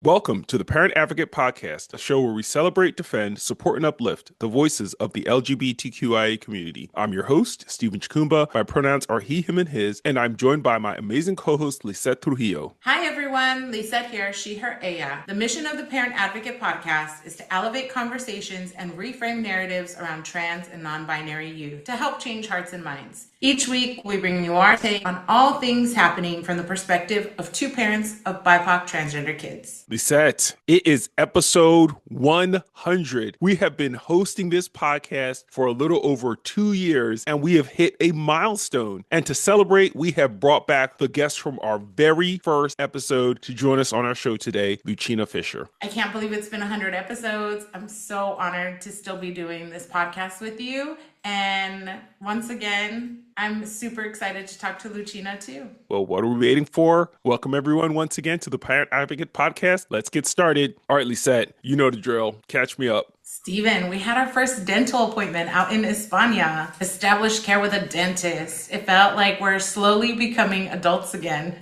Welcome to the Parent Advocate Podcast, a show where we celebrate, defend, support, and uplift the voices of the LGBTQIA community. I'm your host, Stephen Chkumba. My pronouns are he, him, and his, and I'm joined by my amazing co-host, Lisette Trujillo. Hi everyone, Lisette here, she, her, ella. The mission of the Parent Advocate Podcast is to elevate conversations and reframe narratives around trans and non-binary youth to help change hearts and minds. Each week, we bring you our take on all things happening from the perspective of two parents of BIPOC transgender kids. Lisette, it is episode 100. We have been hosting this podcast for a little over 2 years, and we have hit a milestone. And to celebrate, we have brought back the guest from our very first episode to join us on our show today, Lucina Fisher. I can't believe it's been 100 episodes. I'm so honored to still be doing this podcast with you. And once again, I'm super excited to talk to Lucina too. Well, what are we waiting for? Welcome everyone once again to the Parent Advocate Podcast. Let's get started. All right, Lisette, you know the drill. Catch me up. Steven, we had our first dental appointment out in España. Established care with a dentist. It felt like we're slowly becoming adults again.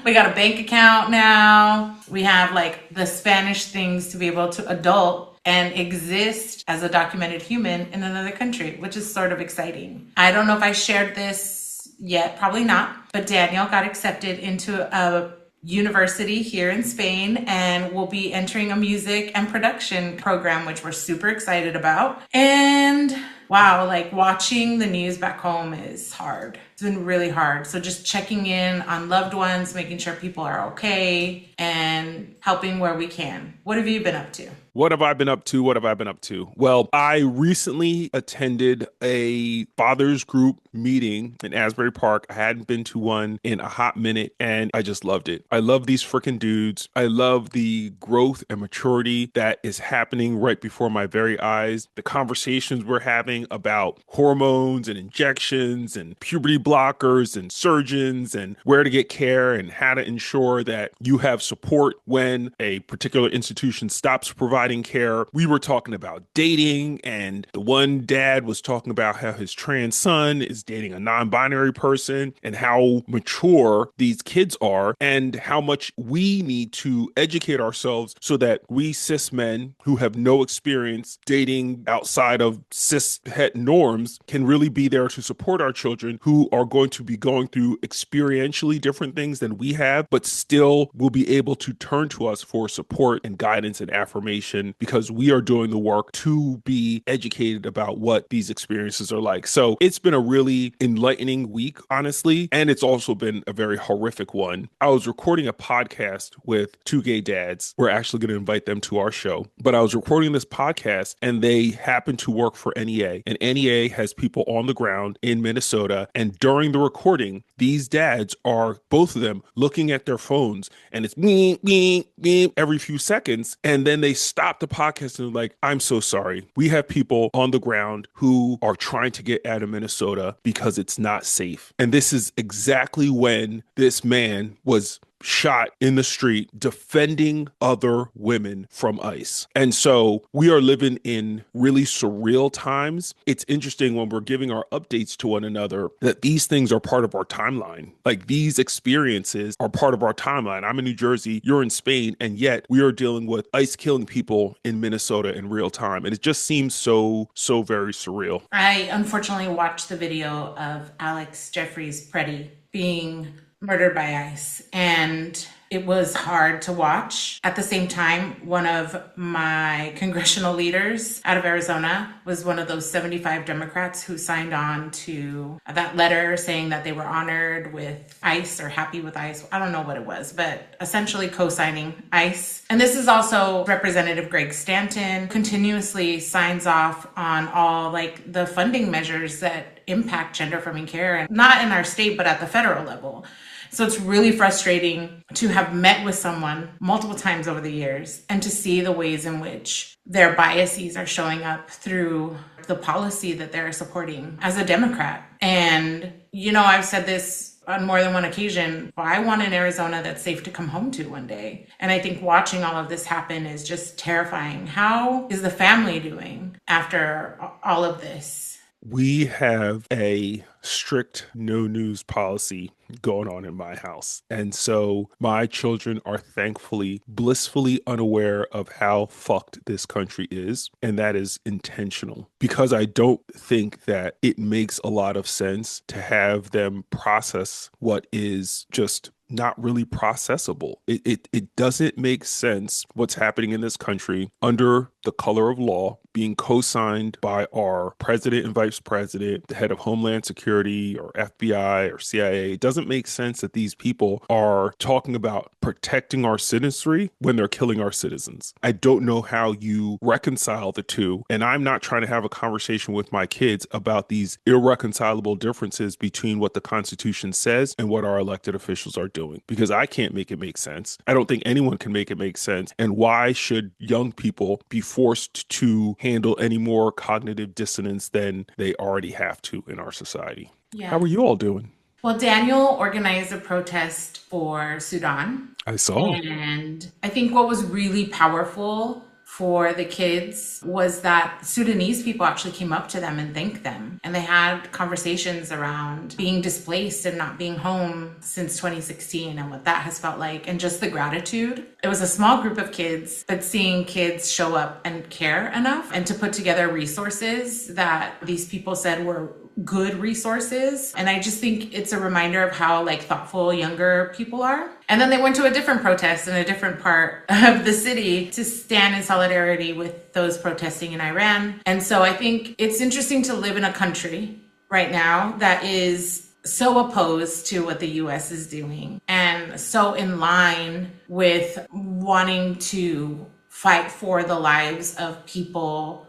We got a bank account now. We have like the Spanish things to be able to adult and exist as a documented human in another country, which is sort of exciting. I don't know if I shared this yet, probably not, but Daniel got accepted into a university here in Spain and will be entering a music and production program, which we're super excited about. And wow, like watching the news back home is hard. It's been really hard. So just checking in on loved ones, making sure people are okay, and helping where we can. What have you been up to? What have I been up to? What have I been up to? Well, I recently attended a fathers group meeting in Asbury Park. I hadn't been to one in a hot minute, and I just loved it. I love these freaking dudes. I love the growth and maturity that is happening right before my very eyes. The conversations we're having about hormones and injections and puberty blockers and surgeons and where to get care and how to ensure that you have support when a particular institution stops providing care. We were talking about dating, and the one dad was talking about how his trans son is dating a non-binary person and how mature these kids are and how much we need to educate ourselves so that we cis men who have no experience dating outside of cis het norms can really be there to support our children who are going to be going through experientially different things than we have, but still will be able to turn to us for support and guidance and affirmation because we are doing the work to be educated about what these experiences are like. So it's been a really enlightening week, honestly, and it's also been a very horrific one. I was recording a podcast with two gay dads. We're actually going to invite them to our show, but I was recording this podcast and they happen to work for NEA, and NEA has people on the ground in Minnesota. And during the recording, these dads are, both of them, looking at their phones, and it's beep, beep, beep every few seconds. And then they stop the podcast and they're like, I'm so sorry. We have people on the ground who are trying to get out of Minnesota because it's not safe. And this is exactly when this man was shot in the street defending other women from ICE. And so we are living in really surreal times. It's interesting when we're giving our updates to one another that these things are part of our timeline. Like these experiences are part of our timeline. I'm in New Jersey, you're in Spain, and yet we are dealing with ICE killing people in Minnesota in real time. And it just seems so very surreal. I unfortunately watched the video of Alex Jeffries Preddy being murdered by ICE, and it was hard to watch. At the same time, one of my congressional leaders out of Arizona was one of those 75 Democrats who signed on to that letter saying that they were honored with ICE or happy with ICE. I don't know what it was, but essentially co-signing ICE. And this is also Representative Greg Stanton continuously signs off on all like the funding measures that impact gender affirming care, and not in our state, but at the federal level. So it's really frustrating to have met with someone multiple times over the years and to see the ways in which their biases are showing up through the policy that they're supporting as a Democrat. And, you know, I've said this on more than one occasion. I want an Arizona that's safe to come home to one day. And I think watching all of this happen is just terrifying. How is the family doing after all of this? We have a strict no news policy going on in my house. And so my children are thankfully blissfully unaware of how fucked this country is. And that is intentional because I don't think that it makes a lot of sense to have them process what is just not really processable. It doesn't make sense what's happening in this country under the color of law being co-signed by our president and vice president, the head of Homeland Security or FBI or CIA. It doesn't make sense that these people are talking about protecting our citizenry when they're killing our citizens. I don't know how you reconcile the two. And I'm not trying to have a conversation with my kids about these irreconcilable differences between what the Constitution says and what our elected officials are doing, because I can't make it make sense. I don't think anyone can make it make sense. And why should young people be forced to handle any more cognitive dissonance than they already have to in our society? How Yeah. are you all doing? Well, Daniel organized a protest for Sudan. I saw. And I think what was really powerful for the kids was that Sudanese people actually came up to them and thanked them. And they had conversations around being displaced and not being home since 2016 and what that has felt like and just the gratitude. It was a small group of kids, but seeing kids show up and care enough and to put together resources that these people said were good resources. And I just think it's a reminder of how like thoughtful younger people are. And then they went to a different protest in a different part of the city to stand in solidarity with those protesting in Iran. And so I think it's interesting to live in a country right now that is so opposed to what the US is doing and so in line with wanting to fight for the lives of people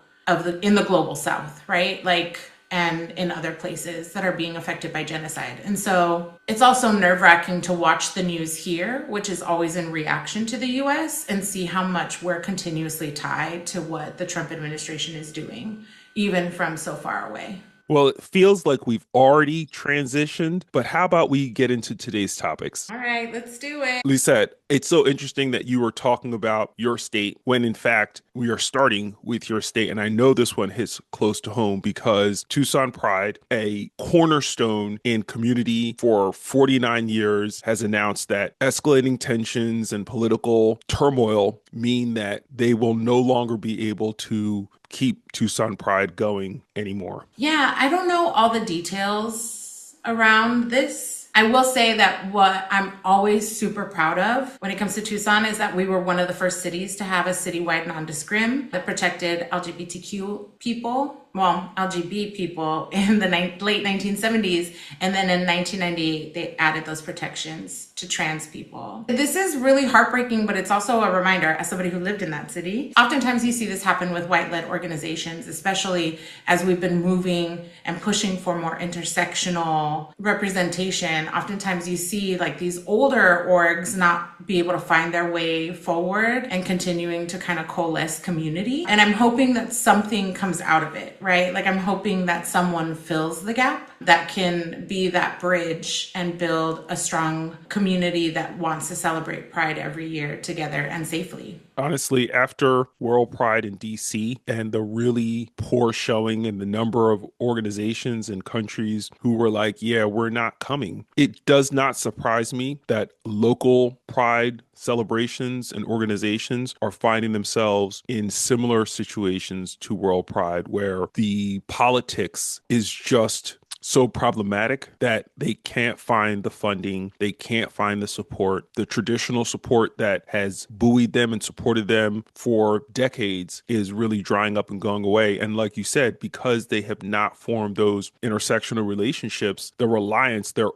in the global south, right? Like and in other places that are being affected by genocide. And so it's also nerve-wracking to watch the news here, which is always in reaction to the US, and see how much we're continuously tied to what the Trump administration is doing, even from so far away. Well, it feels like we've already transitioned, but how about we get into today's topics? All right, let's do it. Lisette, it's so interesting that you were talking about your state when in fact we are starting with your state. And I know this one hits close to home because Tucson Pride, a cornerstone in community for 49 years, has announced that escalating tensions and political turmoil mean that they will no longer be able to keep Tucson Pride going anymore. Yeah, I don't know all the details around this. I will say that what I'm always super proud of when it comes to Tucson is that we were one of the first cities to have a citywide non-discrim that protected LGBTQ people, well, LGB people in the late 1970s. And then in 1998, they added those protections to trans people. This is really heartbreaking, but it's also a reminder as somebody who lived in that city. Oftentimes you see this happen with white-led organizations, especially as we've been moving and pushing for more intersectional representation. Oftentimes you see like these older orgs not be able to find their way forward and continuing to kind of coalesce community. And I'm hoping that something comes out of it, right? Like I'm hoping that someone fills the gap that can be that bridge and build a strong community that wants to celebrate Pride every year together and safely. Honestly, after World Pride in DC and the really poor showing and the number of organizations and countries who were like, yeah, we're not coming, it does not surprise me that local Pride celebrations and organizations are finding themselves in similar situations to World Pride, where the politics is just so problematic that they can't find the funding, they can't find the support, the traditional support that has buoyed them and supported them for decades is really drying up and going away. And like you said, because they have not formed those intersectional relationships, their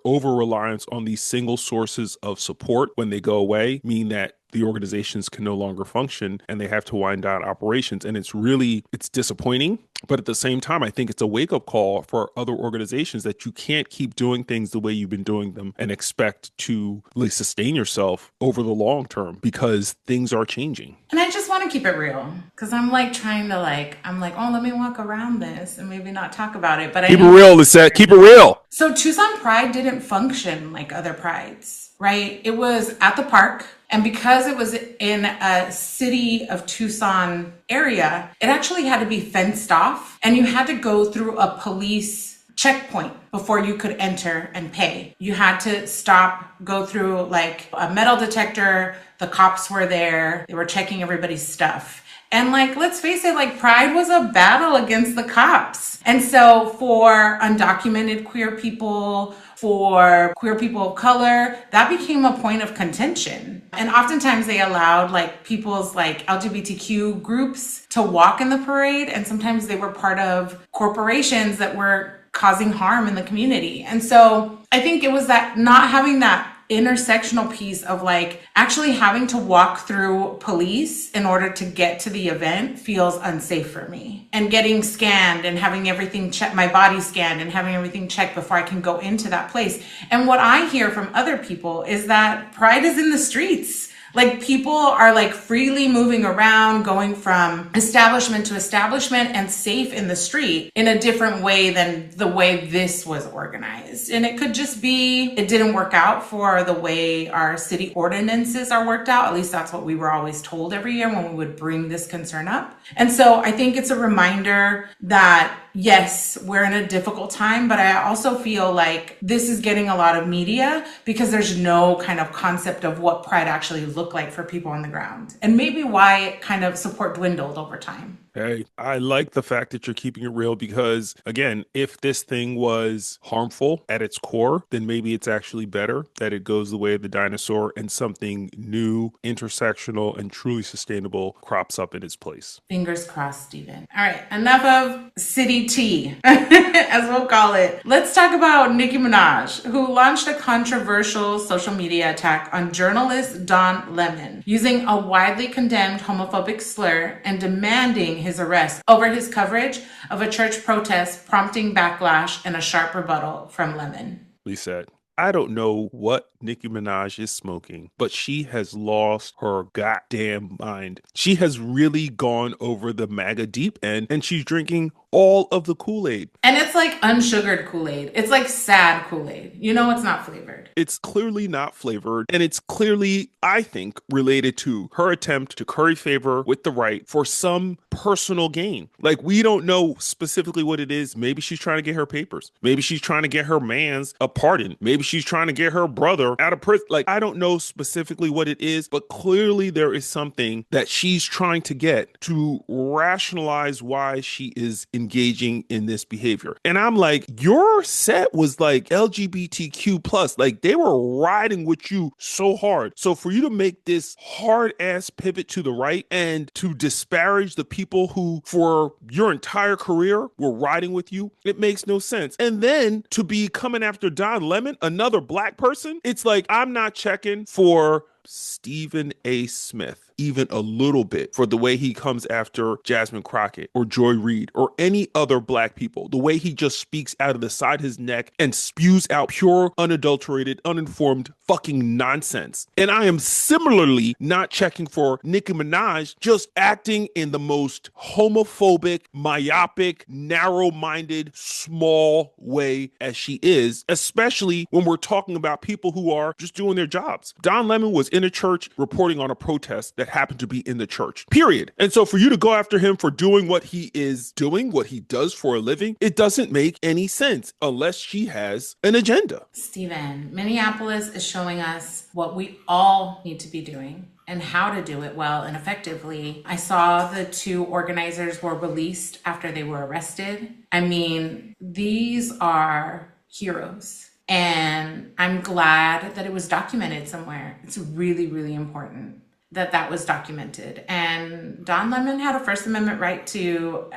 over reliance on these single sources of support when they go away mean that the organizations can no longer function and they have to wind down operations. And it's disappointing. But at the same time, I think it's a wake up call for other organizations that you can't keep doing things the way you've been doing them and expect to really sustain yourself over the long term because things are changing. And I just want to keep it real because I'm like trying to I'm like, oh, let me walk around this and maybe not talk about it. But I Keep it know. real, Lisette. Keep it real. So Tucson Pride didn't function like other prides, right? It was at the park And because it was in a city of Tucson area, it actually had to be fenced off and you had to go through a police checkpoint before you could enter and pay. You had to stop, go through like a metal detector. The cops were there. They were checking everybody's stuff. And like, let's face it, like Pride was a battle against the cops. And so for undocumented queer people, for queer people of color, that became a point of contention. And oftentimes they allowed like people's like LGBTQ groups to walk in the parade. And sometimes they were part of corporations that were causing harm in the community. And so I think it was that not having that intersectional piece of like actually having to walk through police in order to get to the event feels unsafe for me. And getting scanned and having everything checked, my body scanned and having everything checked before I can go into that place. And what I hear from other people is that Pride is in the streets. Like people are like freely moving around, going from establishment to establishment and safe in the street in a different way than the way this was organized. And it could just be, it didn't work out for the way our city ordinances are worked out. At least that's what we were always told every year when we would bring this concern up. And so I think it's a reminder that yes, we're in a difficult time, but I also feel like this is getting a lot of media because there's no kind of concept of what Pride actually looked like for people on the ground. And maybe why kind of support dwindled over time. Hey, I like the fact that you're keeping it real because, again, if this thing was harmful at its core, then maybe it's actually better that it goes the way of the dinosaur and something new, intersectional, and truly sustainable crops up in its place. Fingers crossed, Stephen. All right, enough of city tea, as we'll call it. Let's talk about Nicki Minaj, who launched a controversial social media attack on journalist Don Lemon, using a widely condemned homophobic slur and demanding his arrest over his coverage of a church protest, prompting backlash and a sharp rebuttal from Lemon. Lisa, I don't know what Nicki Minaj is smoking, but she has lost her goddamn mind. She has really gone over the MAGA deep end and she's drinking all of the Kool-Aid. And it's like unsugared Kool-Aid. It's like sad Kool-Aid. You know, it's not flavored. It's clearly not flavored, and it's clearly, I think, related to her attempt to curry favor with the right for some personal gain. Like, we don't know specifically what it is. Maybe she's trying to get her papers. Maybe she's trying to get her man's a pardon. Maybe she's trying to get her brother out of prison. Like, I don't know specifically what it is, but clearly there is something that she's trying to get to rationalize why she is engaging in this behavior. And I'm like, your set was like LGBTQ plus, like they were riding with you so hard. So for you to make this hard ass pivot to the right and to disparage the people who for your entire career were riding with you, it makes no sense. And then to be coming after Don Lemon, another black person, it's like, I'm not checking for Stephen A. Smith even a little bit for the way he comes after Jasmine Crockett or Joy Reid or any other black people, the way he just speaks out of the side of his neck and spews out pure, unadulterated, uninformed fucking nonsense. And I am similarly not checking for Nicki Minaj just acting in the most homophobic, myopic, narrow-minded, small way as she is, especially when we're talking about people who are just doing their jobs. Don Lemon was in a church reporting on a protest that happened to be in the church, period. And so for you to go after him for doing what he is doing, what he does for a living, it doesn't make any sense unless she has an agenda. Stephen, Minneapolis is showing us what we all need to be doing and how to do it well and effectively. I saw the two organizers were released after they were arrested. I mean, these are heroes. And I'm glad that it was documented somewhere. It's really, really important that that was documented. And Don Lemon had a First Amendment right to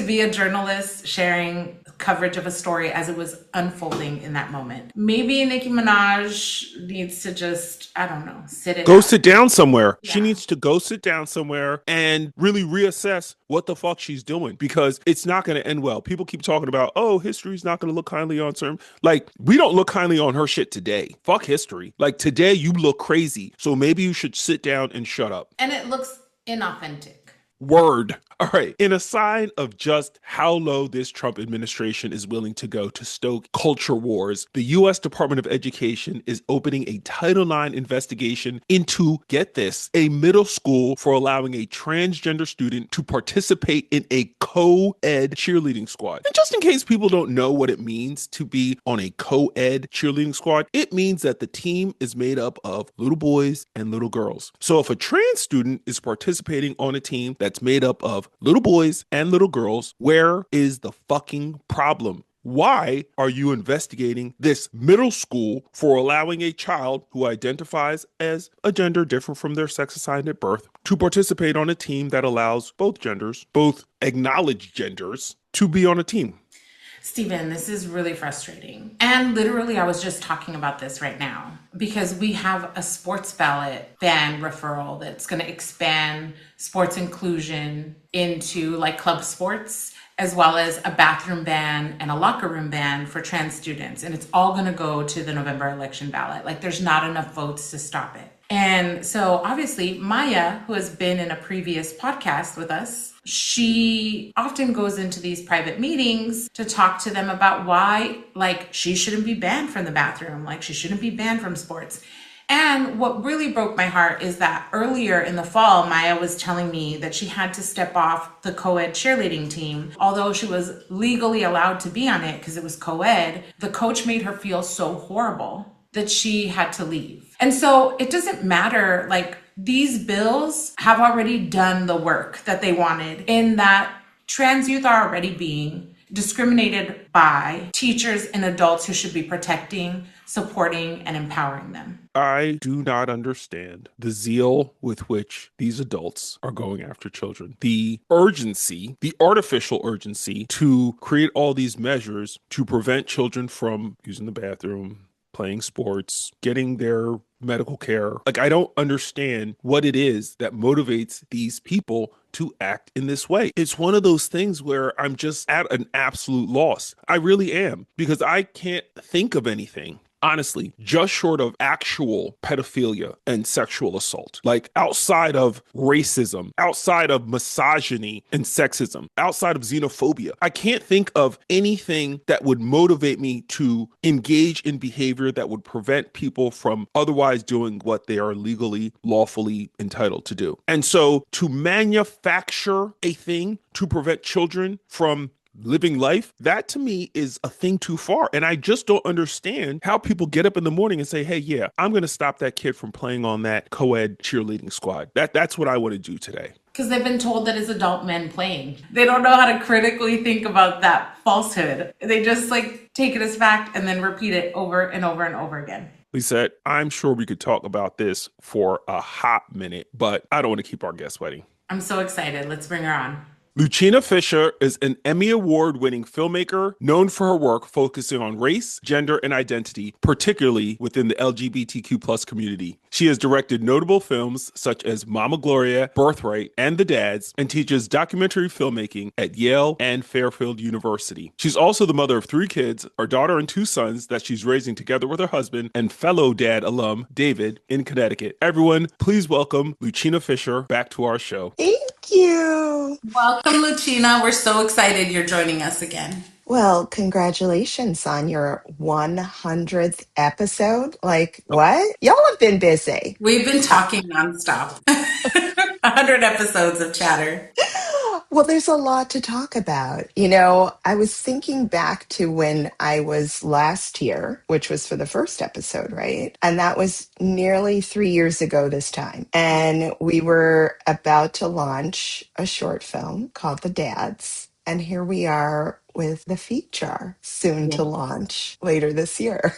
be a journalist sharing coverage of a story as it was unfolding in that moment. Maybe Nicki Minaj needs to just, I don't know, sit down somewhere. Yeah. She needs to go sit down somewhere and really reassess what the fuck she's doing, because it's not going to end well. People keep talking about, oh, history's not going to look kindly on certain. Like, we don't look kindly on her shit today. Fuck history. Like, today you look crazy. So maybe you should sit down and shut up. And it looks inauthentic. Word. All right. In a sign of just how low this Trump administration is willing to go to stoke culture wars, the U.S. Department of Education is opening a Title IX investigation into, get this, a middle school for allowing a transgender student to participate in a co-ed cheerleading squad. And just in case people don't know what it means to be on a co-ed cheerleading squad, it means that the team is made up of little boys and little girls. So if a trans student is participating on a team that's made up of little boys and little girls, where is the fucking problem? Why are you investigating this middle school for allowing a child who identifies as a gender different from their sex assigned at birth to participate on a team that allows both genders, both acknowledged genders, to be on a team? Stephen, this is really frustrating. And literally, I was just talking about this right now because we have a sports ballot ban referral that's going to expand sports inclusion into like club sports, as well as a bathroom ban and a locker room ban for trans students. And it's all going to go to the November election ballot. Like, there's not enough votes to stop it. And so obviously Maya, who has been in a previous podcast with us, she often goes into these private meetings to talk to them about why, like, she shouldn't be banned from the bathroom, like she shouldn't be banned from sports. And what really broke my heart is that earlier in the fall, Maya was telling me that she had to step off the co-ed cheerleading team. Although she was legally allowed to be on it because it was co-ed, the coach made her feel so horrible that she had to leave. And so it doesn't matter, like, these bills have already done the work that they wanted, in that trans youth are already being discriminated by teachers and adults who should be protecting, supporting, and empowering them. I do not understand the zeal with which these adults are going after children. The urgency, the artificial urgency to create all these measures to prevent children from using the bathroom, playing sports, getting their medical care. Like, I don't understand what it is that motivates these people to act in this way. It's one of those things where I'm just at an absolute loss. I really am, because I can't think of anything, honestly, just short of actual pedophilia and sexual assault. Like, outside of racism, outside of misogyny and sexism, outside of xenophobia, I can't think of anything that would motivate me to engage in behavior that would prevent people from otherwise doing what they are legally, lawfully entitled to do. And so to manufacture a thing to prevent children from living life, that to me is a thing too far. And I just don't understand how people get up in the morning and say, hey, yeah, I'm going to stop that kid from playing on that co-ed cheerleading squad. That's what I want to do today. Because they've been told that it's adult men playing. They don't know how to critically think about that falsehood. They just like take it as fact and then repeat it over and over and over again. Lisette, I'm sure we could talk about this for a hot minute, but I don't want to keep our guests waiting. I'm so excited. Let's bring her on. Lucina Fisher is an Emmy Award-winning filmmaker known for her work focusing on race, gender, and identity, particularly within the LGBTQ plus community. She has directed notable films such as Mama Gloria, Birthright, and The Dads, and teaches documentary filmmaking at Yale and Fairfield University. She's also the mother of 3 kids, a daughter and 2 sons that she's raising together with her husband and fellow dad alum, David, in Connecticut. Everyone, please welcome Lucina Fisher back to our show. Thank you. Welcome, Lucina. We're so excited you're joining us again. Well, congratulations on your 100th episode. Like, what? Y'all have been busy. We've been talking nonstop. 100 episodes of chatter. Well, there's a lot to talk about. You know, I was thinking back to when I was last here, which was for the first episode, right? And that was nearly 3 years ago this time. And we were about to launch a short film called The Dads. And here we are with the feature soon to launch later this year,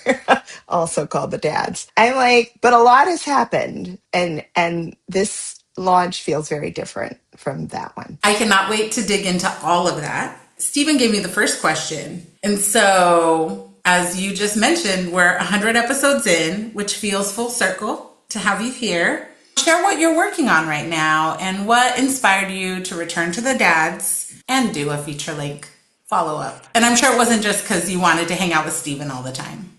also called The Dads. I'm like, but a lot has happened. And this launch feels very different from that one. I cannot wait to dig into all of that. Stephen gave me the first question. And so, as you just mentioned, we're 100 episodes in, which feels full circle to have you here. Share what you're working on right now and what inspired you to return to The Dads and do a feature-length follow-up. And I'm sure it wasn't just because you wanted to hang out with Stephen all the time.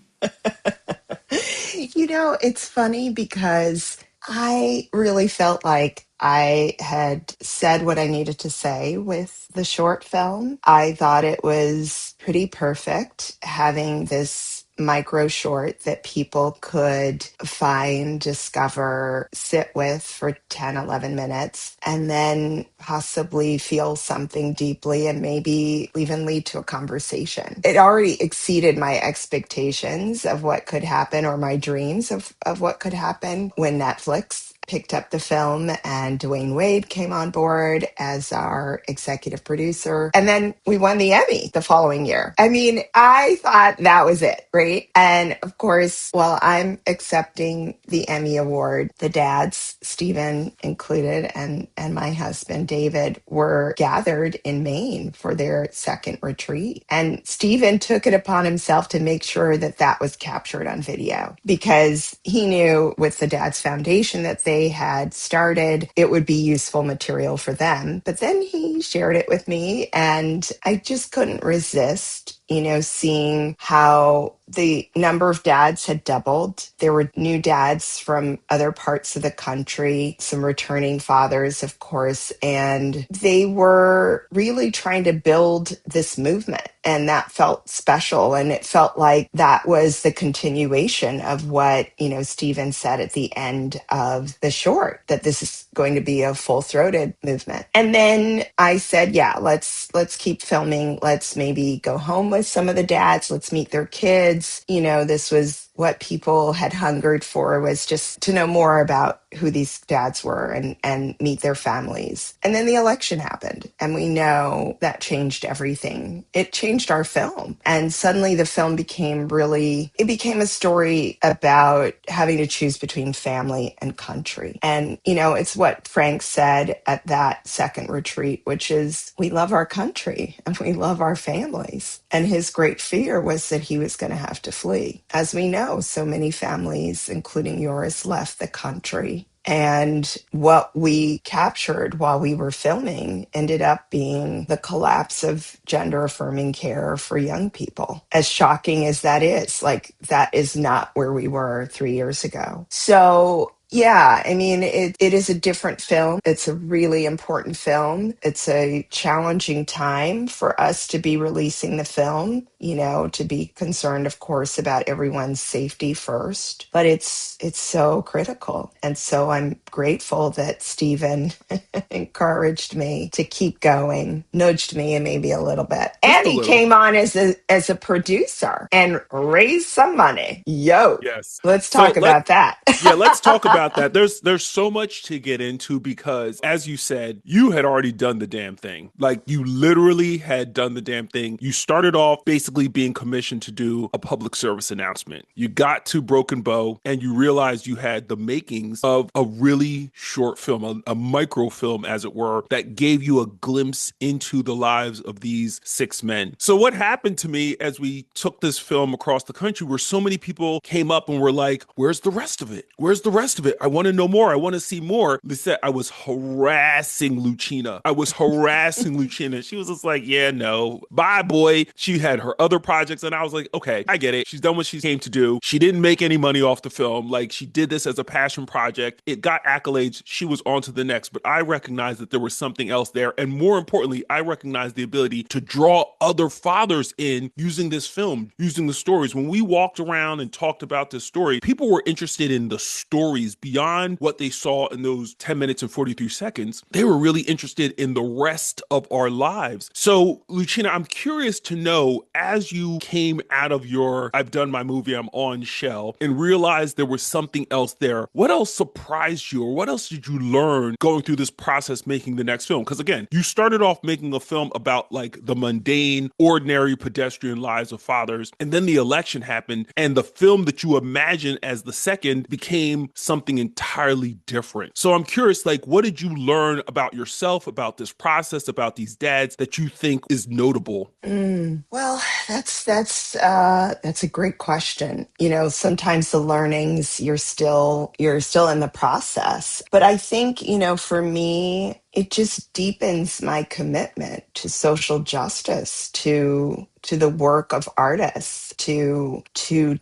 You know, it's funny because I really felt like I had said what I needed to say with the short film. I thought it was pretty perfect having this micro short that people could find, discover, sit with for 10, 11 minutes, and then possibly feel something deeply and maybe even lead to a conversation. It already exceeded my expectations of what could happen or my dreams of what could happen when Netflix picked up the film and Dwayne Wade came on board as our executive producer. And then we won the Emmy the following year. I mean, I thought that was it, right? And of course, while I'm accepting the Emmy Award, the dads, Stephen included, and my husband, David, were gathered in Maine for their second retreat. And Stephen took it upon himself to make sure that that was captured on video because he knew with the Dads Foundation that they had started, it would be useful material for them. But then he shared it with me, and I just couldn't resist, seeing how the number of dads had doubled. There were new dads from other parts of the country, some returning fathers, of course, and they were really trying to build this movement. And that felt special. And it felt like that was the continuation of what, Stephen said at the end of the short, that this is going to be a full-throated movement. And then I said, yeah, let's keep filming. Let's maybe go home with some of the dads. Let's meet their kids. This was what people had hungered for, was just to know more about who these dads were and meet their families. And then the election happened, and we know that changed everything. It changed our film. And suddenly the film became a story about having to choose between family and country. And, it's what Frank said at that second retreat, which is we love our country and we love our families. And his great fear was that he was going to have to flee. As we know, so many families, including yours, left the country. And what we captured while we were filming ended up being the collapse of gender affirming care for young people. As shocking as that is, that is not where we were 3 years ago. So yeah, I mean, it is a different film. It's a really important film. It's a challenging time for us to be releasing the film, to be concerned, of course, about everyone's safety first. But it's so critical. And so I'm grateful that Stephen encouraged me to keep going, nudged me and maybe a little bit. Just And a he little. came on as a producer and raised some money. Yo, Yes. let's So talk let about that. Yeah, let's talk about that. There's so much to get into because as you said, you had already done the damn thing. Like you literally had done the damn thing. You started off basically being commissioned to do a public service announcement. You got to Broken Bow and you realized you had the makings of a really short film, a microfilm as it were, that gave you a glimpse into the lives of these six men. So what happened to me as we took this film across the country where so many people came up and were like, where's the rest of it? Where's the rest of it? I want to know more. I want to see more. Lisa, I was harassing Lucina. She was just like, yeah, no. Bye, boy. She had her other projects. And I was like, okay, I get it. She's done what she came to do. She didn't make any money off the film. Like, she did this as a passion project. It got accolades. She was on to the next. But I recognized that there was something else there. And more importantly, I recognized the ability to draw other fathers in using this film, using the stories. When we walked around and talked about this story, people were interested in the stories beyond what they saw in those 10 minutes and 43 seconds. They were really interested in the rest of our lives. So, Lucina, I'm curious to know, as you came out of your I've done my movie, I'm on shell, and realized there was something else there, what else surprised you, or what else did you learn going through this process making the next film? Because again, you started off making a film about like the mundane, ordinary, pedestrian lives of fathers, and then the election happened, and the film that you imagined as the second became something entirely different. So I'm curious, like, what did you learn about yourself, about this process, about these dads that you think is notable? Well, that's a great question. Sometimes the learnings you're still in the process. But I think, for me, it just deepens my commitment to social justice, to the work of artists, to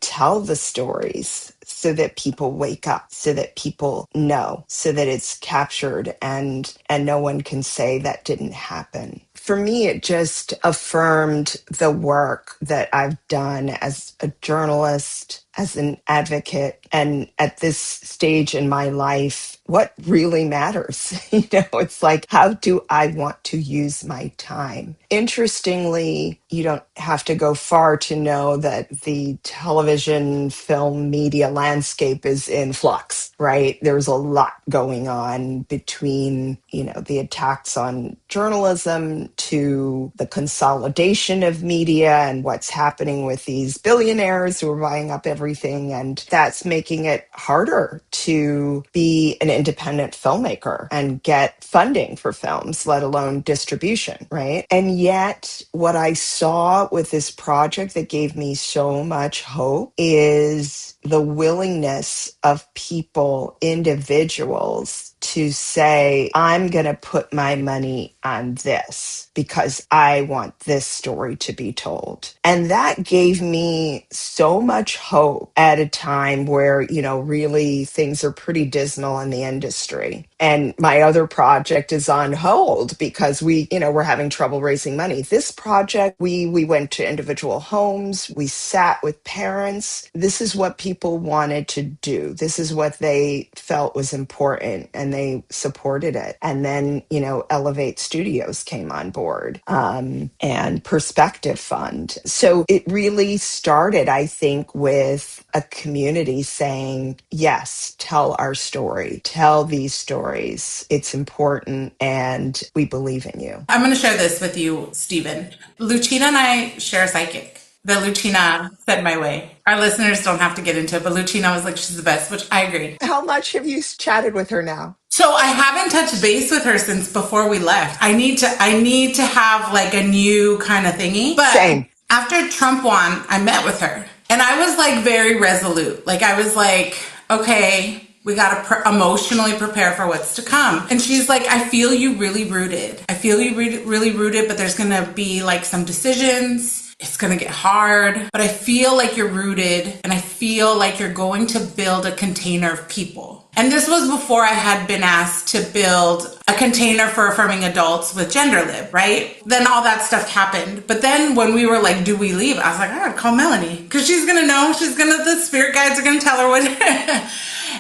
tell the stories. so that people wake up, so that people know, so that it's captured and no one can say that didn't happen. For me, it just affirmed the work that I've done as a journalist, as an advocate, and at this stage in my life, what really matters. It's like, how do I want to use my time? Interestingly, you don't have to go far to know that the television, film, media landscape is in flux, right? There's a lot going on between, the attacks on journalism to the consolidation of media and what's happening with these billionaires who are buying up everything. And that's making it harder to be an independent filmmaker and get funding for films, let alone distribution, right? And yet, what I saw with this project that gave me so much hope is the willingness of people, individuals, to say, I'm going to put my money on this because I want this story to be told. And that gave me so much hope at a time where, really things are pretty dismal in the industry. And my other project is on hold because we're having trouble raising money. This project, we went to individual homes, we sat with parents. This is what people wanted to do. This is what they felt was important, and they supported it. And then, Elevate Studios came on board, and Perspective Fund. So it really started, I think, with a community saying, yes, tell our story, tell these stories. It's important, and we believe in you. I'm going to share this with you, Stephen. Lucina and I share a psychic that Lucina said my way. Our listeners don't have to get into it, but Lucina was like, she's the best, which I agree. How much have you chatted with her now? So I haven't touched base with her since before we left. I need to have like a new kind of thingy. But Same. After Trump won, I met with her and I was like very resolute. Like I was like, okay, we got to emotionally prepare for what's to come. And she's like, I feel you really rooted. I feel you really rooted, but there's going to be like some decisions. It's going to get hard, but I feel like you're rooted and I feel like you're going to build a container of people. And this was before I had been asked to build a container for affirming adults with gender lib, right? Then all that stuff happened. But then when we were like, do we leave? I was like, I gotta call Melanie because she's going to know. The spirit guides are going to tell her what.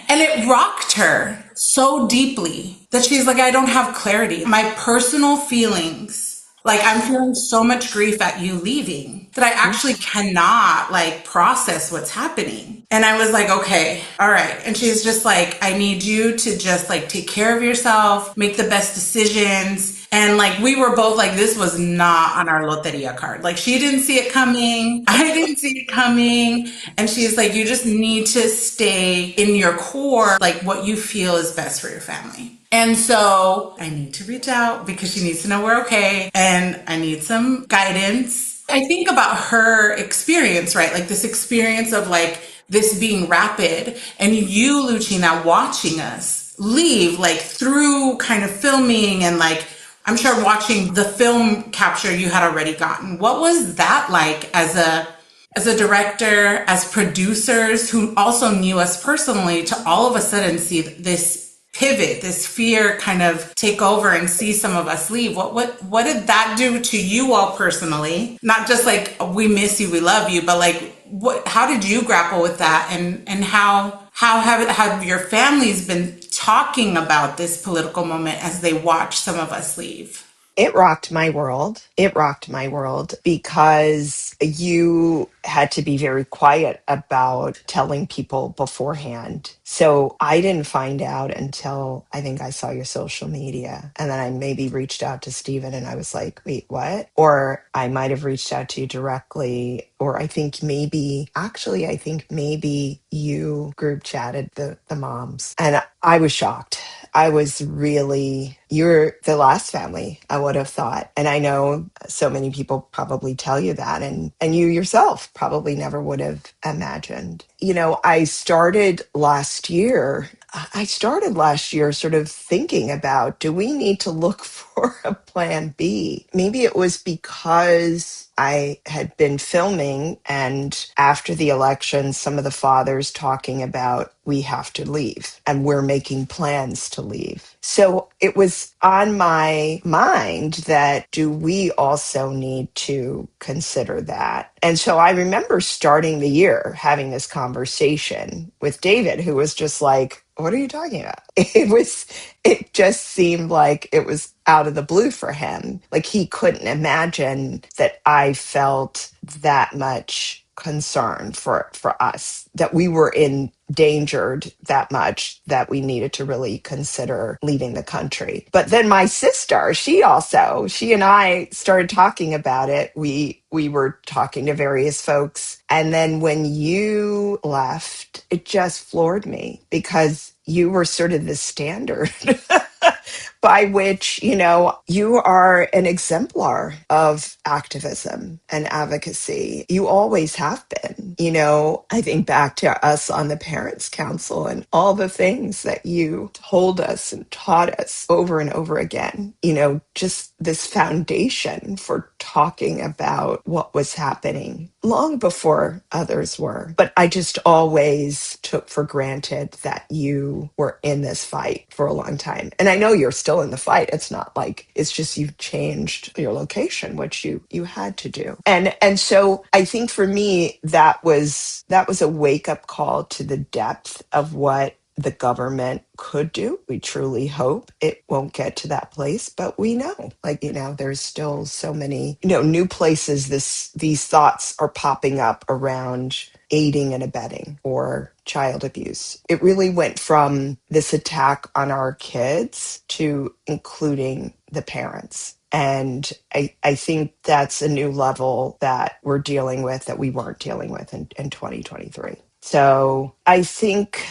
And it rocked her so deeply that she's like, I don't have clarity. My personal feelings, like I'm feeling so much grief at you leaving that I actually cannot like process what's happening. And I was like, okay, all right. And she's just like, I need you to just like take care of yourself, make the best decisions. And like, we were both like, this was not on our loteria card. Like she didn't see it coming. I didn't see it coming. And she's like, you just need to stay in your core, like what you feel is best for your family. And so I need to reach out because she needs to know we're okay. And I need some guidance. I think about her experience, right? Like this experience of like this being rapid and you, Lucina, watching us leave like through kind of filming and like, I'm sure watching the film capture you had already gotten. What was that like as a director, as producers who also knew us personally to all of a sudden see this pivot, this fear kind of take over and see some of us leave? What did that do to you all personally? Not just like we miss you, we love you, but like how did you grapple with that, and how have your families been talking about this political moment as they watch some of us leave? It rocked my world. It rocked my world because you had to be very quiet about telling people beforehand. So I didn't find out until I think I saw your social media. And then I maybe reached out to Stephen and I was like, wait, what? Or I might have reached out to you directly. Or I think maybe you group chatted the moms. And I was shocked. I was really, you're the last family I would have thought. And I know so many people probably tell you that, and you yourself probably never would have imagined. I started last year sort of thinking about, do we need to look for a plan B? Maybe it was because I had been filming, and after the election, some of the fathers talking about, we have to leave and we're making plans to leave. So it was on my mind that, do we also need to consider that? And so I remember starting the year having this conversation with David, who was just like, what are you talking about? It just seemed like it was out of the blue for him. Like he couldn't imagine that I felt that much concern for us, that we were endangered that much, that we needed to really consider leaving the country. But then my sister, she and I started talking about it. We were talking to various folks. And then when you left, it just floored me, because you were sort of the standard by which, you are an exemplar of activism and advocacy. You always have been. I think back to us on the Parents Council and all the things that you told us and taught us over and over again, just this foundation for talking about what was happening long before others were. But I just always took for granted that you were in this fight for a long time. And I know you're still in the fight. It's not like it's just you've changed your location, which you had to do. And so I think for me that was a wake-up call to the depth of what the government could do. We truly hope it won't get to that place, but we know, there's still so many, new places these thoughts are popping up around aiding and abetting or child abuse. It really went from this attack on our kids to including the parents. And I think that's a new level that we're dealing with that we weren't dealing with in 2023. So I think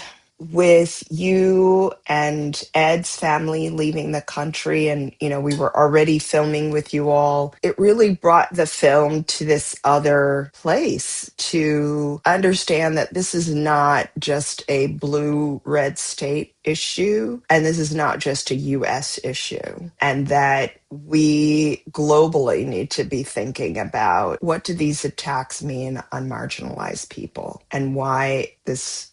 with you and Ed's family leaving the country, and we were already filming with you all, it really brought the film to this other place, to understand that this is not just a blue red state issue, and this is not just a US issue, and that we globally need to be thinking about, what do these attacks mean on marginalized people, and why this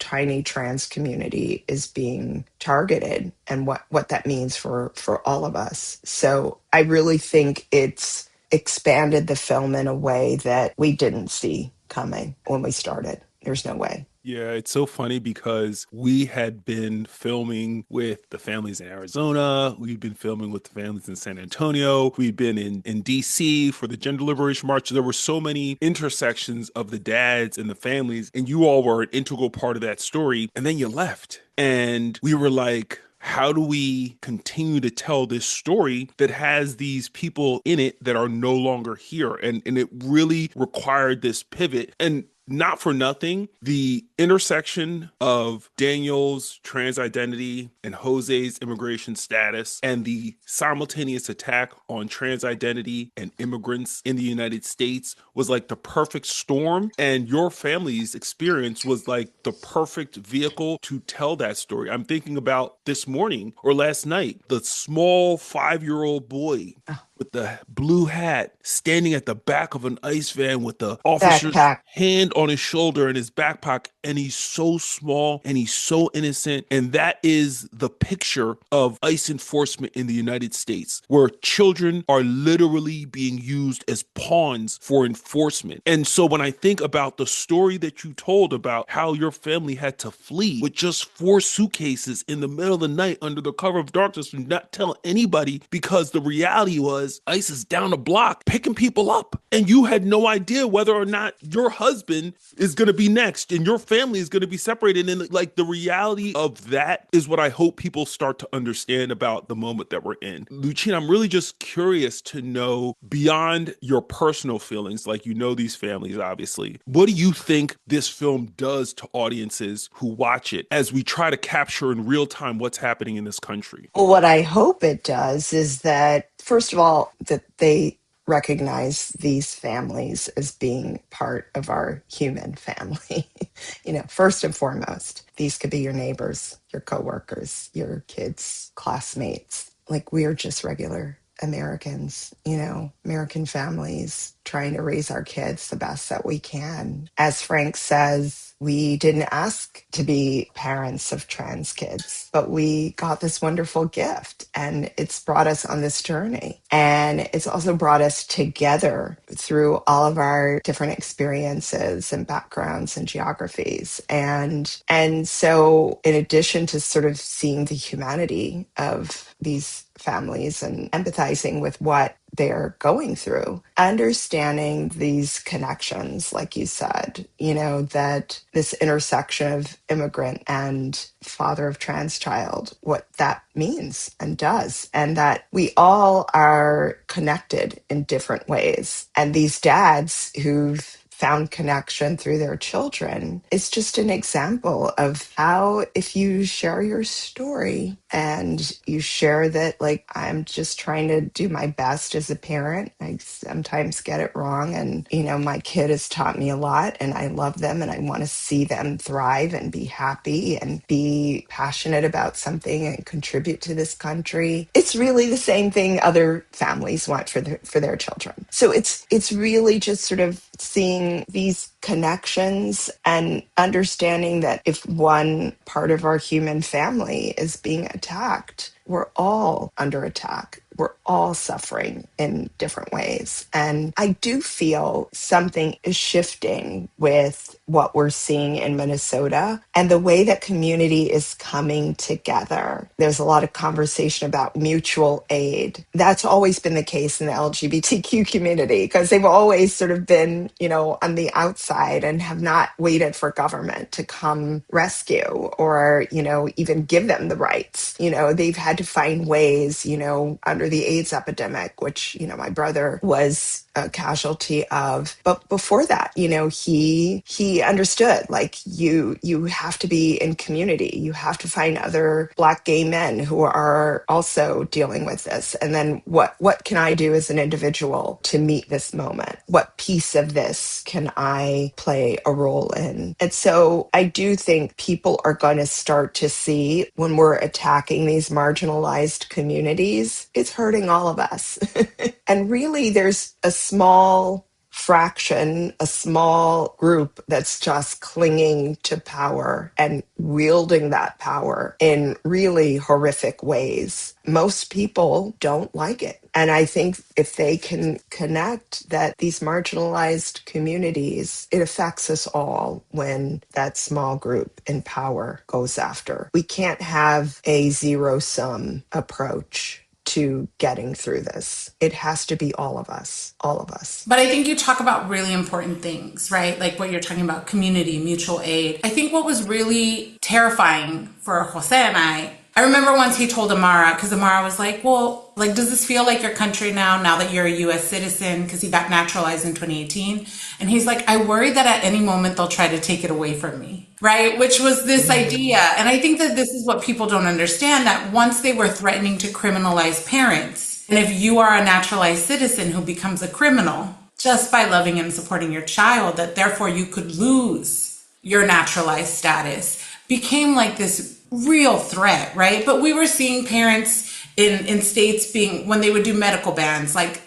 tiny trans community is being targeted, and what that means for all of us. So I really think it's expanded the film in a way that we didn't see coming when we started. There's no way. Yeah, it's so funny because we had been filming with the families in Arizona. We've been filming with the families in San Antonio. We've been in DC for the Gender Liberation March. There were so many intersections of the dads and the families, and you all were an integral part of that story. And then you left. And we were like, how do we continue to tell this story that has these people in it that are no longer here? And it really required this pivot. And not for nothing, the intersection of Daniel's trans identity and Jose's immigration status and the simultaneous attack on trans identity and immigrants in the United States was like the perfect storm. And your family's experience was like the perfect vehicle to tell that story. I'm thinking about this morning or last night, the small 5-year-old boy with the blue hat standing at the back of an ICE van with the officer's Backpack. hand on his shoulder and his backpack. And he's so small and he's so innocent. And that is the picture of ICE enforcement in the United States, where children are literally being used as pawns for enforcement. And so when I think about the story that you told about how your family had to flee with just 4 suitcases in the middle of the night under the cover of darkness and not tell anybody, because the reality was ICE is down the block picking people up. And you had no idea whether or not your husband is going to be next and your family family is going to be separated. And like the reality of that is what I hope people start to understand about the moment that we're in. Lucina, I'm really just curious to know beyond your personal feelings, like you know these families, obviously. What do you think this film does to audiences who watch it as we try to capture in real time what's happening in this country? Well, what I hope it does is that, first of all, that they recognize these families as being part of our human family. First and foremost, these could be your neighbors, your coworkers, your kids, classmates. Like, we are just regular Americans, American families trying to raise our kids the best that we can. As Frank says, we didn't ask to be parents of trans kids, but we got this wonderful gift and it's brought us on this journey. And it's also brought us together through all of our different experiences and backgrounds and geographies. And so in addition to sort of seeing the humanity of these families and empathizing with what they're going through, understanding these connections, like you said, that this intersection of immigrant and father of trans child, what that means and does, and that we all are connected in different ways. And these dads who've found connection through their children is just an example of how, if you share your story and you share that, like, I'm just trying to do my best as a parent, I sometimes get it wrong, and my kid has taught me a lot and I love them and I want to see them thrive and be happy and be passionate about something and contribute to this country. It's really the same thing other families want for their children. So it's really just sort of seeing these connections and understanding that if one part of our human family is being attacked, we're all under attack. We're all suffering in different ways. And I do feel something is shifting with what we're seeing in Minnesota and the way that community is coming together. There's a lot of conversation about mutual aid. That's always been the case in the LGBTQ community because they've always sort of been, on the outside and have not waited for government to come rescue or, even give them the rights. They've had to find ways, under the AIDS epidemic, which, my brother was a casualty of. But before that, he understood, like, you have to be in community. You have to find other Black gay men who are also dealing with this. And then what can I do as an individual to meet this moment? What piece of this can I play a role in? And so I do think people are going to start to see when we're attacking these marginalized communities, it's hurting all of us. And really, there's a small fraction, a small group that's just clinging to power and wielding that power in really horrific ways. Most people don't like it. And I think if they can connect that these marginalized communities, it affects us all when that small group in power goes after. We can't have a zero-sum approach to getting through this. It has to be all of us, all of us. But I think you talk about really important things, right? Like what you're talking about, community, mutual aid. I think what was really terrifying for Jose and I remember once he told Amara, because Amara was like, well, like, does this feel like your country now that you're a US citizen? Because he got naturalized in 2018. And he's like, I worry that at any moment they'll try to take it away from me, right? Which was this idea. And I think that this is what people don't understand, that once they were threatening to criminalize parents, and if you are a naturalized citizen who becomes a criminal just by loving and supporting your child, that therefore you could lose your naturalized status, became like this real threat, right? But we were seeing parents in states being, when they would do medical bans, like,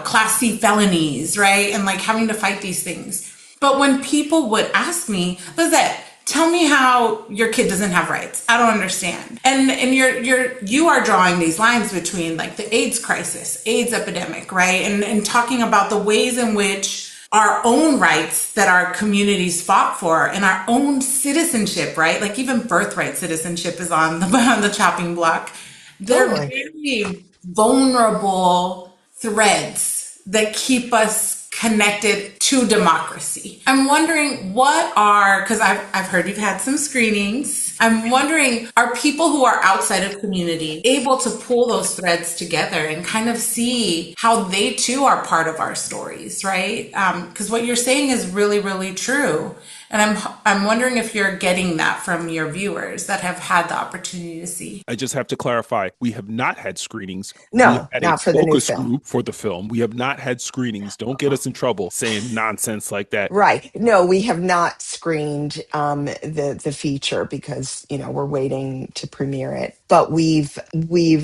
Class C felonies, right? And like having to fight these things. But when people would ask me, Lizette, tell me how your kid doesn't have rights. I don't understand. And you are drawing these lines between like the AIDS crisis, AIDS epidemic, right? And talking about the ways in which our own rights that our communities fought for and our own citizenship, right? Like even birthright citizenship is on the chopping block. They're very vulnerable threads that keep us connected to democracy. I'm wondering because I've heard you've had some screenings. I'm wondering, are people who are outside of community able to pull those threads together and kind of see how they too are part of our stories, right? Because what you're saying is really, really true. And I'm wondering if you're getting that from your viewers that have had the opportunity to see. I just have to clarify, we have not had screenings. We have No, had a not for the new focus film. group for the film. We have not had screenings. Don't get us in trouble saying nonsense like that. Right. No, we have not screened the feature because we're waiting to premiere it. But we've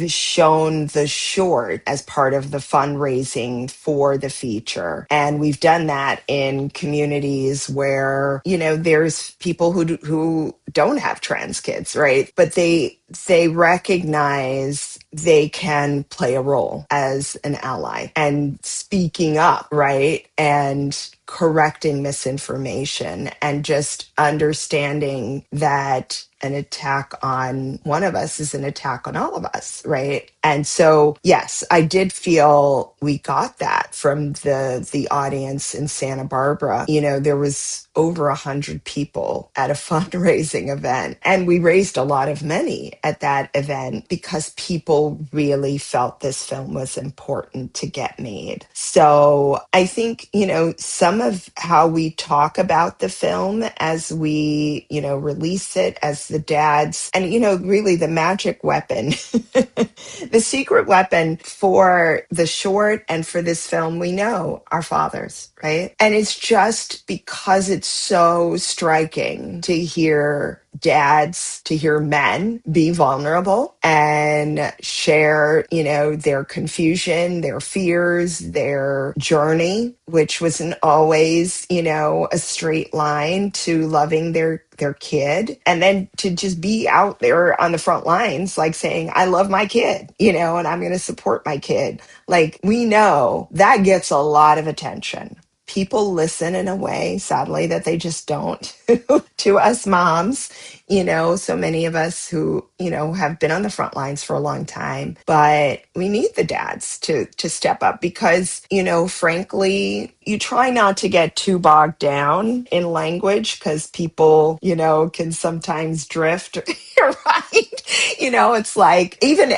shown the short as part of the fundraising for the feature, and we've done that in communities where there's people who don't have trans kids, right? But they recognize they can play a role as an ally and speaking up, right? And correcting misinformation and just understanding that an attack on one of us is an attack on all of us, right? And so, yes, I did feel we got that from the audience in Santa Barbara. There was over 100 people at a fundraising event, and we raised a lot of money at that event because people really felt this film was important to get made. So I think, some of how we talk about the film as we, release it as the dads, and, really the magic weapon, the secret weapon for the short and for this film, we know our fathers, right? And it's just because it's so striking to hear to hear men be vulnerable and share, their confusion, their fears, their journey, which wasn't always, a straight line to loving their kid. And then to just be out there on the front lines, like saying, I love my kid, and I'm going to support my kid. Like, we know that gets a lot of attention. People listen in a way, sadly, that they just don't to us moms, so many of us who, have been on the front lines for a long time. But we need the dads to step up because, frankly, you try not to get too bogged down in language because people, can sometimes drift, right? It's like, even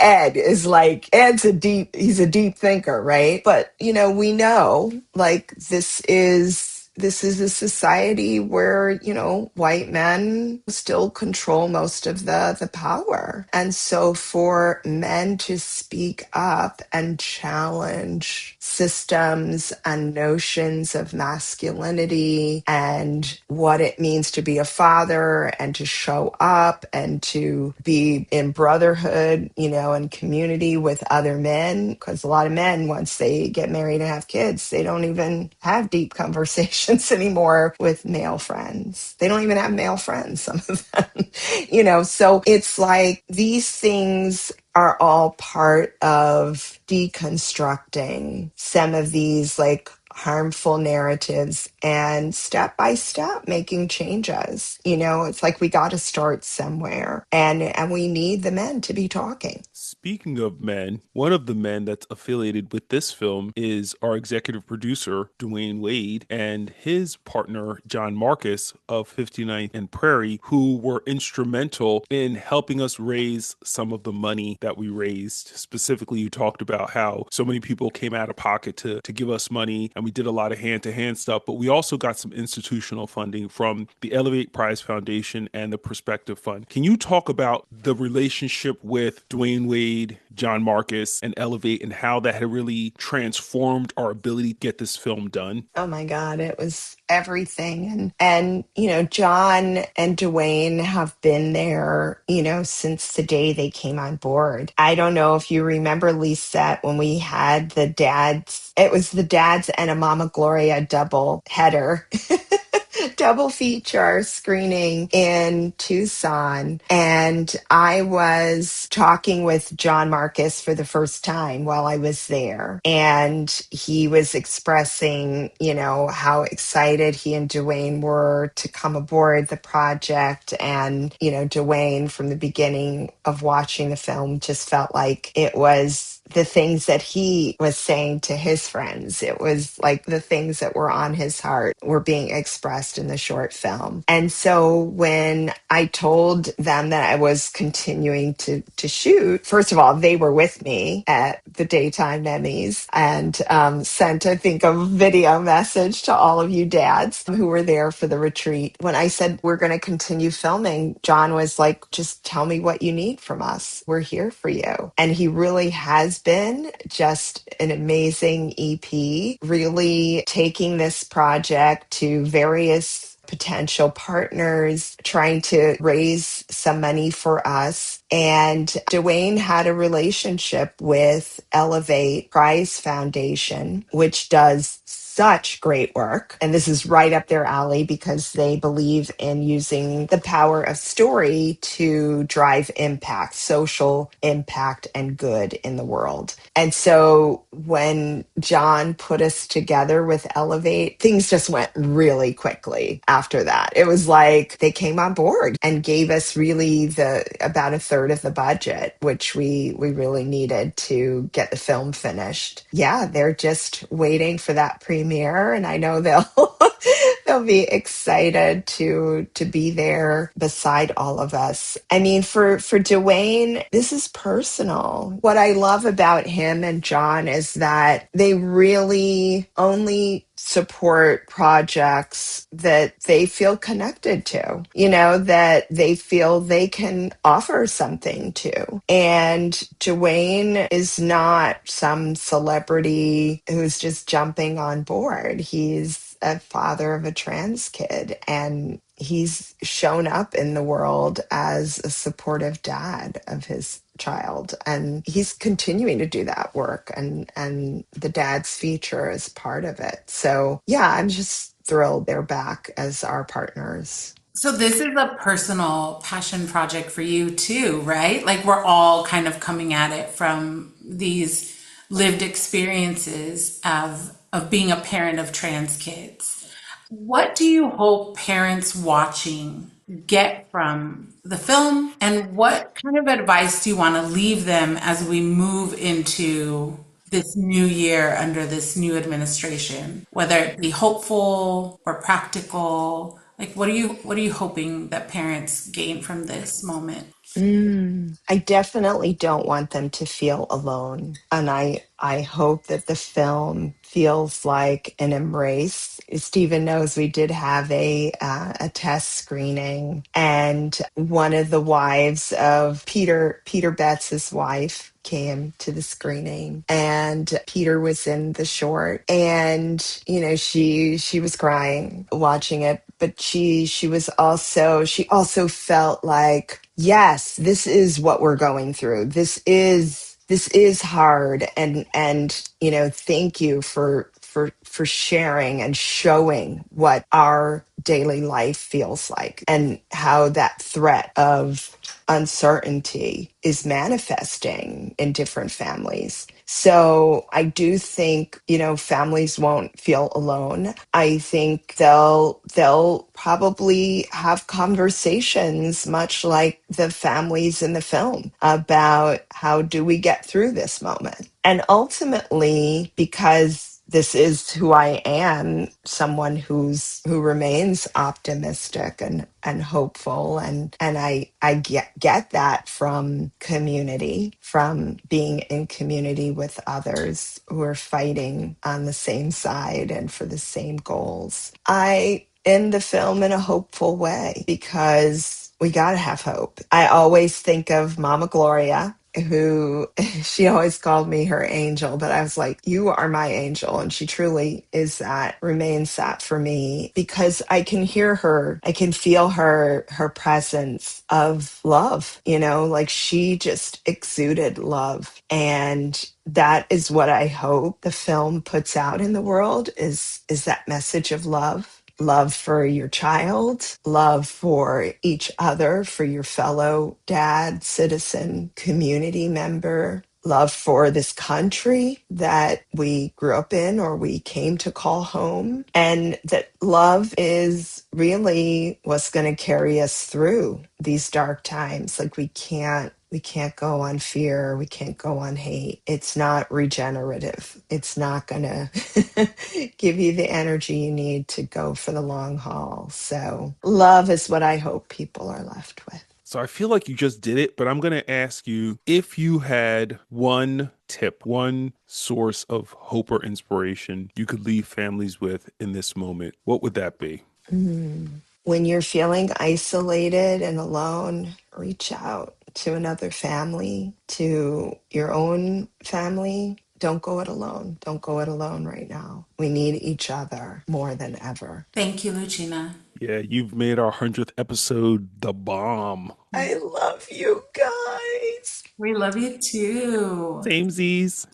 he's a deep thinker, right? But, we know, like, this is a society where, white men still control most of the power. And so for men to speak up and challenge systems and notions of masculinity and what it means to be a father and to show up and to be in brotherhood, and community with other men, because a lot of men, once they get married and have kids, they don't even have deep conversations anymore with male friends. They don't even have male friends, some of them, so it's like these things are all part of deconstructing some of these like harmful narratives and step by step making changes. It's like we got to start somewhere, and we need the men to be talking. Speaking of men, one of the men that's affiliated with this film is our executive producer, Dwayne Wade, and his partner, John Marcus of 59th and Prairie, who were instrumental in helping us raise some of the money that we raised. Specifically, you talked about how so many people came out of pocket to give us money, and we did a lot of hand-to-hand stuff, but we also got some institutional funding from the Elevate Prize Foundation and the Perspective Fund. Can you talk about the relationship with Dwayne Wade, John Marcus, and Elevate, and how that had really transformed our ability to get this film done? Oh my God, it was everything. And John and Dwayne have been there, since the day they came on board. I don't know if you remember, Lisette, when we had it was the dads and a Mama Gloria double header. Double feature screening in Tucson. And I was talking with John Marcus for the first time while I was there. And he was expressing, how excited he and Dwayne were to come aboard the project. And, Dwayne, from the beginning of watching the film, just felt like it was the things that he was saying to his friends. It was like the things that were on his heart were being expressed in the short film. And so when I told them that I was continuing to shoot, first of all, they were with me at the daytime Emmys and sent, I think, a video message to all of you dads who were there for the retreat. When I said we're going to continue filming, John was like, just tell me what you need from us. We're here for you. And he really has been just an amazing EP, really taking this project to various potential partners, trying to raise some money for us. And Dwayne had a relationship with Elevate Prize Foundation, which does such great work. And this is right up their alley because they believe in using the power of story to drive impact, social impact, and good in the world. And so when John put us together with Elevate, things just went really quickly after that. It was like they came on board and gave us really about a third of the budget, which we really needed to get the film finished. Yeah, they're just waiting for that premiere, and I know they'll they'll be excited to be there beside all of us. I mean, for Dwayne, this is personal. What I love about him and John is that they really only support projects that they feel connected to, that they feel they can offer something to. And Dwayne is not some celebrity who's just jumping on board. He's a father of a trans kid, and he's shown up in the world as a supportive dad of his child, and he's continuing to do that work, and the dad's feature is part of it. So yeah, I'm just thrilled they're back as our partners. So this is a personal passion project for you too, right? Like we're all kind of coming at it from these lived experiences of being a parent of trans kids. What do you hope parents watching get from the film, and what kind of advice do you want to leave them as we move into this new year under this new administration, whether it be hopeful or practical? Like what are you hoping that parents gain from this moment? I definitely don't want them to feel alone. And I hope that the film feels like an embrace. Stephen knows we did have a test screening, and one of the wives of Peter Betts's wife came to the screening, and Peter was in the short, and she was crying watching it, but she also felt like, yes, this is what we're going through. This is hard, and thank you for sharing and showing what our daily life feels like and how that threat of uncertainty is manifesting in different families. So I do think, families won't feel alone. I think they'll probably have conversations much like the families in the film about how do we get through this moment. And ultimately, because this is who I am, someone who remains optimistic and hopeful, and I get that from community, from being in community with others who are fighting on the same side and for the same goals. I end the film in a hopeful way because we got to have hope. I always think of Mama Gloria, who she always called me her angel, but I was like, you are my angel. And she truly is that, remains that for me, because I can hear her, I can feel her presence of love, like she just exuded love. And that is what I hope the film puts out in the world is that message of love for your child, love for each other, for your fellow dad, citizen, community member, love for this country that we grew up in or we came to call home, and that love is really what's going to carry us through these dark times. Like we We can't go on fear. We can't go on hate. It's not regenerative. It's not going to give you the energy you need to go for the long haul. So, love is what I hope people are left with. So I feel like you just did it, but I'm going to ask you if you had one tip, one source of hope or inspiration you could leave families with in this moment, what would that be? When you're feeling isolated and alone, reach out to another family, to your own family. Don't go it alone. Don't go it alone right now. We need each other more than ever. Thank you, Lucina. Yeah, you've made our 100th episode the bomb. I love you guys. We love you too. Samesies.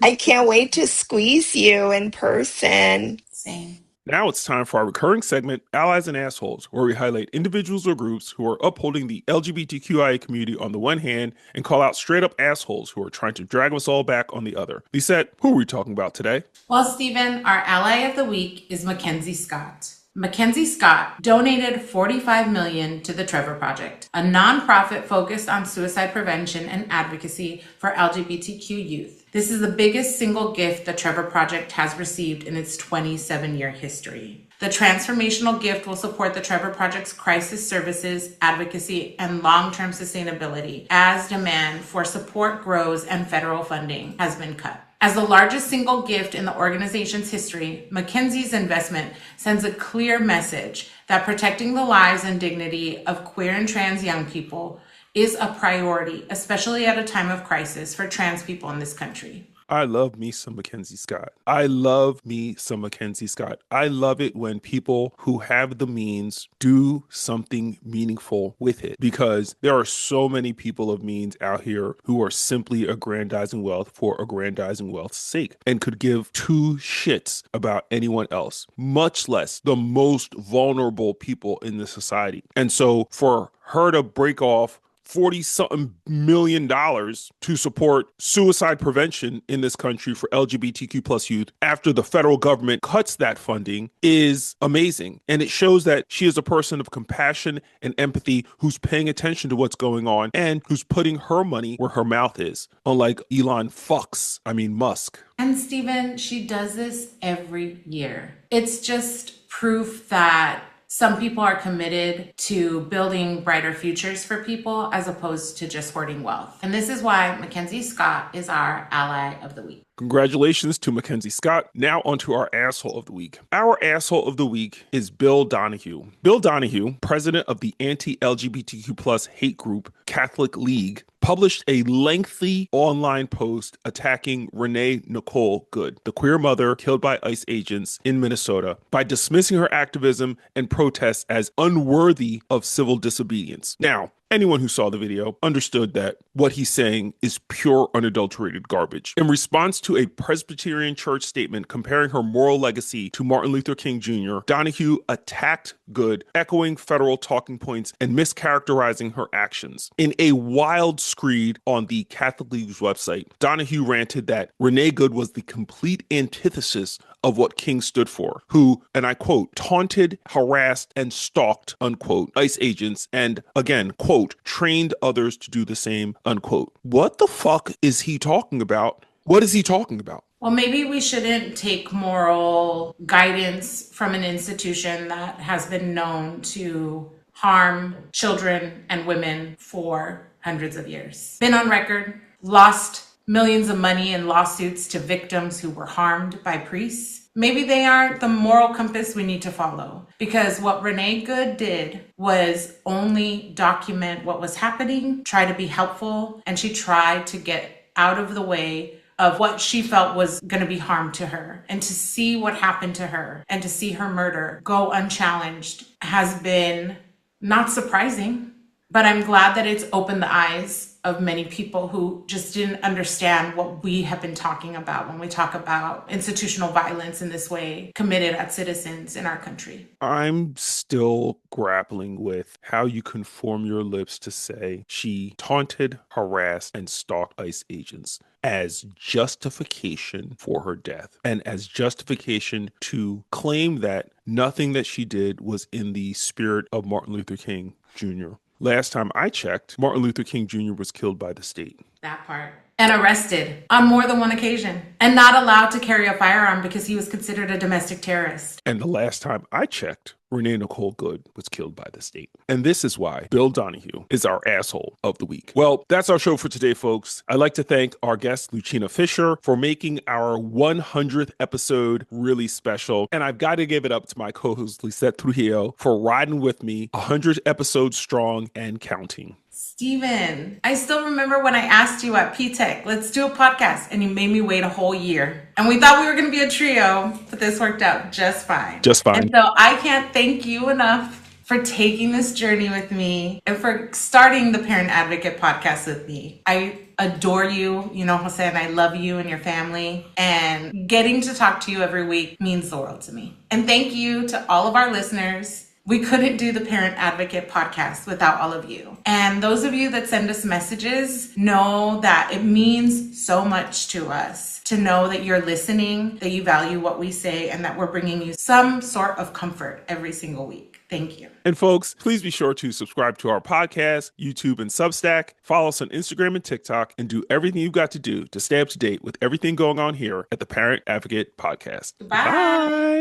I can't wait to squeeze you in person. Same. Now it's time for our recurring segment, Allies and Assholes, where we highlight individuals or groups who are upholding the LGBTQIA community on the one hand and call out straight up assholes who are trying to drag us all back on the other. Lisette, who are we talking about today? Well, Stephen, our ally of the week is Mackenzie Scott. Mackenzie Scott donated $45 million to the Trevor Project, a nonprofit focused on suicide prevention and advocacy for LGBTQ youth. This is the biggest single gift the Trevor Project has received in its 27-year history. The transformational gift will support the Trevor Project's crisis services, advocacy, and long-term sustainability as demand for support grows and federal funding has been cut. As the largest single gift in the organization's history, Mackenzie's investment sends a clear message that protecting the lives and dignity of queer and trans young people is a priority, especially at a time of crisis for trans people in this country. I love me some Mackenzie Scott. I love me some Mackenzie Scott. I love it when people who have the means do something meaningful with it, because there are so many people of means out here who are simply aggrandizing wealth for aggrandizing wealth's sake and could give two shits about anyone else, much less the most vulnerable people in the society. And so for her to break off 40 something million dollars to support suicide prevention in this country for LGBTQ plus youth after the federal government cuts that funding is amazing. And it shows that she is a person of compassion and empathy who's paying attention to what's going on and who's putting her money where her mouth is, unlike Musk. And Stephen, she does this every year. It's just proof that some people are committed to building brighter futures for people as opposed to just hoarding wealth. And this is why Mackenzie Scott is our ally of the week. Congratulations to Mackenzie Scott. Now onto our asshole of the week. Our asshole of the week is Bill Donahue. Bill Donahue, president of the anti-LGBTQ plus hate group Catholic League, published a lengthy online post attacking Renee Nicole Good, the queer mother killed by ICE agents in Minnesota, by dismissing her activism and protests as unworthy of civil disobedience. Now, anyone who saw the video understood that what he's saying is pure, unadulterated garbage. In response to a Presbyterian church statement comparing her moral legacy to Martin Luther King Jr., Donahue attacked Good, echoing federal talking points and mischaracterizing her actions. In a wild screed on the Catholic League's website, Donahue ranted that Renee Good was the complete antithesis of what King stood for, who, and I quote, taunted, harassed, and stalked, unquote, ICE agents, and again, quote, trained others to do the same, unquote. What the fuck is he talking about? What is he talking about? Well, maybe we shouldn't take moral guidance from an institution that has been known to harm children and women for hundreds of years. Been on record, lost millions of money in lawsuits to victims who were harmed by priests. Maybe they aren't the moral compass we need to follow, because what Renee Good did was only document what was happening, try to be helpful, and she tried to get out of the way of what she felt was going to be harm to her. And to see what happened to her and to see her murder go unchallenged has been not surprising, but I'm glad that it's opened the eyes of many people who just didn't understand what we have been talking about when we talk about institutional violence in this way committed at citizens in our country. I'm still grappling with how you conform your lips to say she taunted, harassed, and stalked ICE agents as justification for her death and as justification to claim that nothing that she did was in the spirit of Martin Luther King Jr. Last time I checked, Martin Luther King Jr. was killed by the state. That part. And arrested on more than one occasion. And not allowed to carry a firearm because he was considered a domestic terrorist. And the last time I checked, Renee Nicole Good was killed by the state. And this is why Bill Donahue is our asshole of the week. Well, that's our show for today, folks. I'd like to thank our guest, Lucina Fisher, for making our 100th episode really special. And I've got to give it up to my co-host, Lisette Trujillo, for riding with me 100 episodes strong and counting. Steven, I still remember when I asked you at P-Tech, let's do a podcast, and you made me wait a whole year. And we thought we were going to be a trio, but this worked out just fine. Just fine. And so I can't thank you enough for taking this journey with me and for starting the Parent Advocate podcast with me. I adore you, Jose, and I love you and your family. And getting to talk to you every week means the world to me. And thank you to all of our listeners. We couldn't do the Parent Advocate podcast without all of you. And those of you that send us messages know that it means so much to us to know that you're listening, that you value what we say, and that we're bringing you some sort of comfort every single week. Thank you. And folks, please be sure to subscribe to our podcast, YouTube, and Substack. Follow us on Instagram and TikTok, and do everything you've got to do to stay up to date with everything going on here at the Parent Advocate Podcast. Bye. Bye.